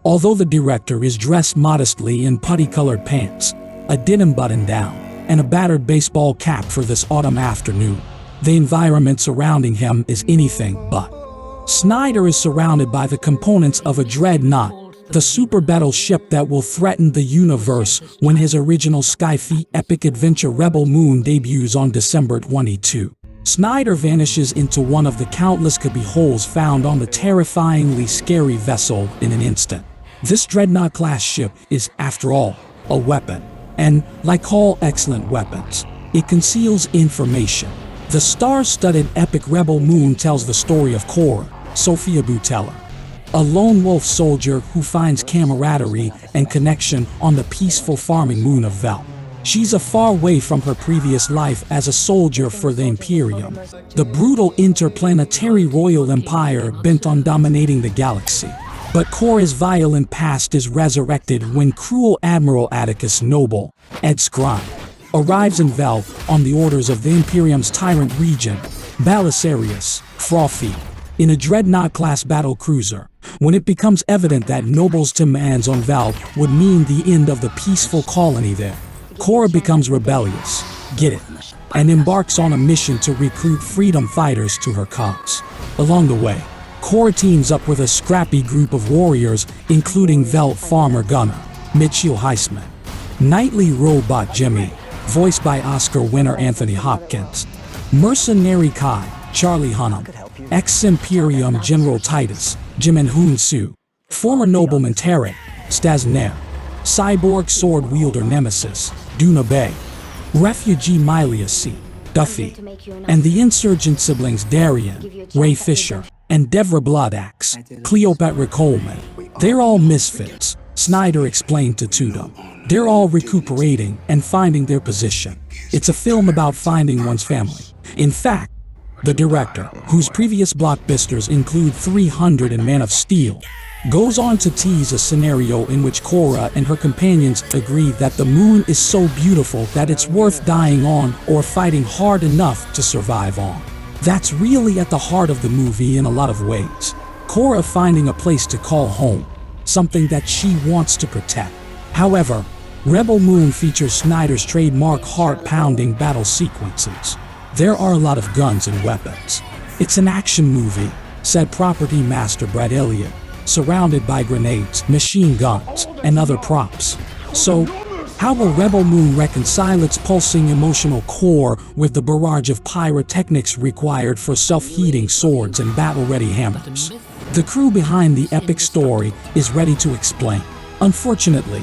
Although the director is dressed modestly in putty-colored pants, a denim button-down, and a battered baseball cap for this autumn afternoon, the environment surrounding him is anything but. Snyder is surrounded by the components of a dreadnought, the super battleship that will threaten the universe when his original sci-fi epic adventure Rebel Moon debuts on December 22. Snyder vanishes into one of the countless cubbyholes found on the terrifyingly scary vessel in an instant. This dreadnought-class ship is, after all, a weapon, and, like all excellent weapons, it conceals information. The star-studded epic Rebel Moon tells the story of Cora, Sophia Boutella, a lone wolf soldier who finds camaraderie and connection on the peaceful farming moon of Vel. She's far away from her previous life as a soldier for the Imperium, the brutal interplanetary royal empire bent on dominating the galaxy. But Cora's violent past is resurrected when cruel Admiral Atticus Noble, Ed Skrein, arrives in Vel on the orders of the Imperium's tyrant regent, Belisarius Frothy, in a dreadnought-class battle cruiser. When it becomes evident that Noble's demands on Vel would mean the end of the peaceful colony there, Cora becomes rebellious, get it, and embarks on a mission to recruit freedom fighters to her cause. Along the way, Cora teams up with a scrappy group of warriors, including Vel farmer gunner, Mitchell Heisman, knightly robot Jimmy, voiced by Oscar winner Anthony Hopkins, mercenary Kai, Charlie Hunnam, ex-Imperium General Titus, Jimin Hoon-soo, former nobleman Tarek, Stas Nair, cyborg sword-wielder Nemesis, Duna Bay, refugee Milia C. Duffy, and the insurgent siblings Darian, Ray Fisher, and Devra Bloodaxe, Cleopatra Coleman. They're all misfits, Snyder explained to Tudum. They're all recuperating and finding their position. It's a film about finding one's family. In fact, the director, whose previous blockbusters include 300 and Man of Steel, goes on to tease a scenario in which Cora and her companions agree that the moon is so beautiful that it's worth dying on or fighting hard enough to survive on. That's really at the heart of the movie in a lot of ways. Cora finding a place to call home, something that she wants to protect. However, Rebel Moon features Snyder's trademark heart-pounding battle sequences. There are a lot of guns and weapons. It's an action movie, said property master Brad Elliott, surrounded by grenades, machine guns, and other props. So, how will Rebel Moon reconcile its pulsing emotional core with the barrage of pyrotechnics required for self-heating swords and battle-ready hammers? The crew behind the epic story is ready to explain. Unfortunately,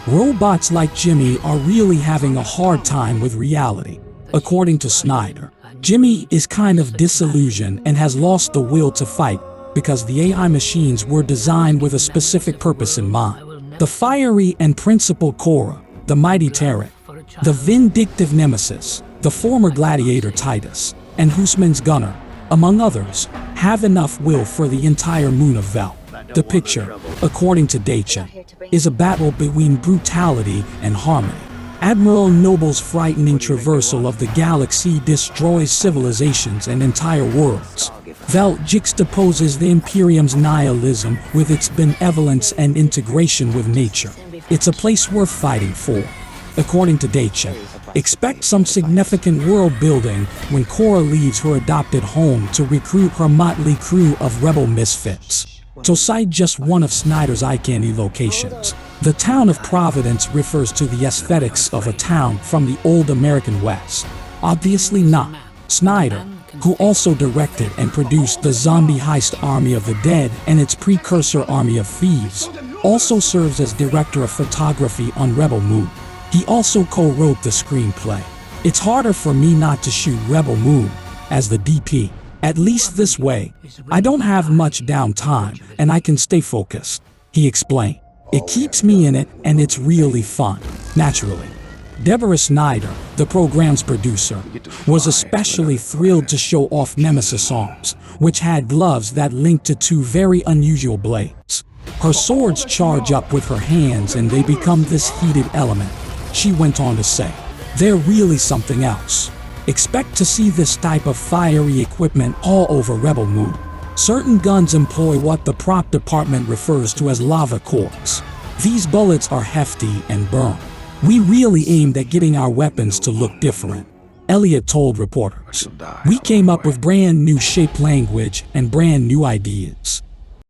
robots like Jimmy are really having a hard time with reality. According to Snyder, Jimmy is kind of disillusioned and has lost the will to fight because the AI machines were designed with a specific purpose in mind. The fiery and principled Cora, the mighty Tarek, the vindictive Nemesis, the former gladiator Titus, and Husman's gunner, among others, have enough will for the entire moon of Vel. The picture, according to Dachin, is a battle between brutality and harmony. Admiral Noble's frightening traversal of the galaxy destroys civilizations and entire worlds. Vel juxtaposes the Imperium's nihilism with its benevolence and integration with nature. It's a place worth fighting for. According to Dachin, expect some significant world building when Cora leaves her adopted home to recruit her motley crew of rebel misfits. To cite just one of Snyder's eye-candy locations, the town of Providence refers to the aesthetics of a town from the old American West. Obviously not. Snyder, who also directed and produced the zombie heist Army of the Dead and its precursor Army of Thieves, also serves as director of photography on Rebel Moon. He also co-wrote the screenplay. It's harder for me not to shoot Rebel Moon as the DP. At least this way, I don't have much downtime and I can stay focused, he explained. It keeps me in it and it's really fun, naturally. Deborah Snyder, the program's producer, was especially thrilled to show off Nemesis' arms, which had gloves that linked to two very unusual blades. Her swords charge up with her hands and they become this heated element. She went on to say, "They're really something else. Expect to see this type of fiery equipment all over Rebel Moon." Certain guns employ what the prop department refers to as lava corks. These bullets are hefty and burn. We really aimed at getting our weapons to look different, Elliot told reporters. We came up with brand new shape language and brand new ideas.